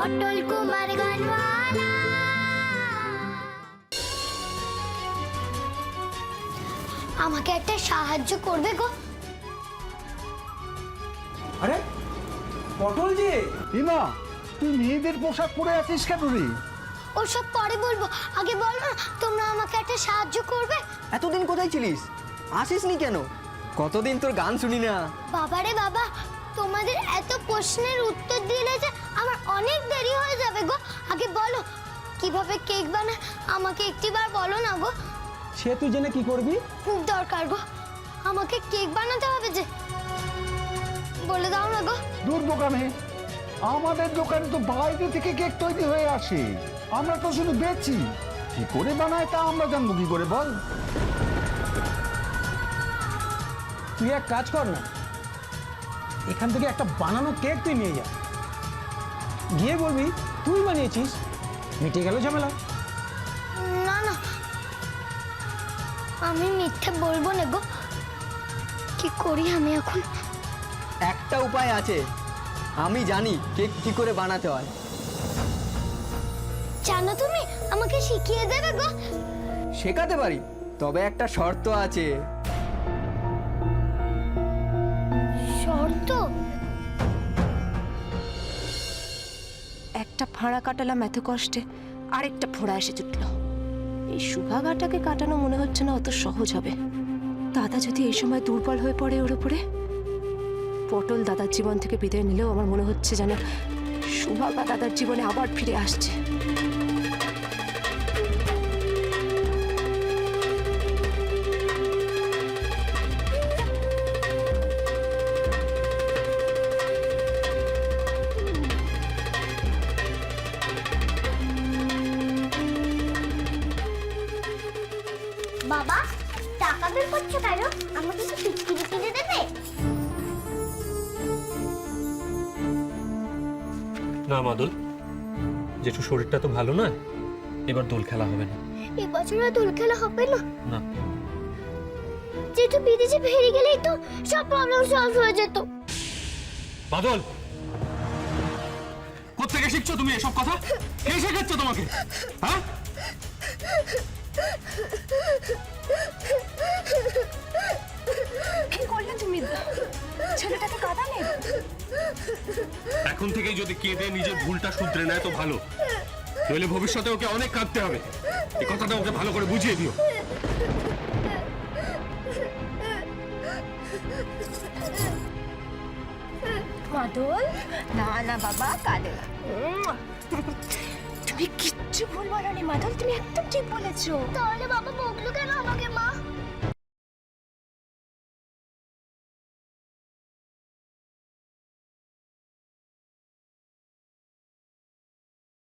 পটল কুমার গানওয়ালা। আমাকে একটা সাহায্য করবে গো? আরে পটল যে ইমা, তুই মেয়েদের পোশাক পরে আছিস কেন রে? ওসব পরে বলবো, আগে বল না তোমরা আমাকে একটা সাহায্য করবে। এতদিন কোথায় ছিলিস? আসিসনি কেন? কতদিন তোর গান শুনি না। বাবারে বাবা, তোমাদের এত প্রশ্নের উত্তর দিলে যে আমার অনেক দেরি হয়ে যাবে গো। আগে বলো কিভাবে কেক বানায়, আমাকে একটিবার বলো না গো। সে তুই জেনে কি করবি? খুব দরকার গো, আমাকে কেক বানাতে হবে যে, বলে দাও না গো। দূর দোকানে, আমাদের দোকানে তো বাইরে থেকে কেক তৈরি হয়ে আসে, আমরা তো শুধু বেচি। কি করে বানায় তা আমরা জানবো কি করে বল? তুই এক কাজ কর না, এখান থেকে একটা বানানো কেক তুই নিয়ে যা, গিয়ে বলবি তুই বানিয়েছিস, মিটে গেল ঝামেলা। না না, আমি মিথ্যে বলবো না গো। কি করি আমি এখন? একটা উপায় আছে, আমি জানি কেক কি করে বানাতে হয়। জানো তুমি, আমাকে শিখিয়ে দেবে গো? শেখাতে পারি, তবে একটা শর্ত আছে। শর্ত? একটা ফাঁড়া কাটালাম এত কষ্টে, আরেকটা ফোড়া এসে জুটলো। এই সুভাগাটাকে কাটানো মনে হচ্ছে না অত সহজ হবে। দাদা যদি এই সময় দুর্বল হয়ে পড়ে ওর উপরে, পটল দাদার জীবন থেকে বিদায় নিলেও আমার মনে হচ্ছে যেন সুভাগা দাদার জীবনে আবার ফিরে আসছে। বাবা, টাকা বের করছো কেন? আমাকে কি বিক্রি কিনে দেবে? না মাদল, জেঠু শরীরটা তো ভালো নয়, এবার দোল খেলা হবে না। এবছর আর দোল খেলা হবে না? না। যেহেতু বিদেশে ফিরে গেলেই তো সব প্রবলেম সলভ হয়ে যেত। মাদল, কোত্থেকে শিখছো তুমি এসব কথা? কে শেখাচ্ছে তোমাকে? হ্যাঁ, কি করলে তুমি? ছেলেটাকে কাঁদালে? এখন থেকেই যদি কেঁদে নিজের ভুলটা শুধরে নেয় তো ভালো, নইলে ভবিষ্যতে ওকে অনেক কাঁদতে হবে। এই কথাটা ওকে ভালো করে বুঝিয়ে দিও। মাদল, না না বাবা, কাঁদে না। তুমি কিচ্ছু ভুল বলনি মাদল, তুমি একদম ঠিক বলেছো। তাহলে বাবা বকলো কেন আমাকে? মা,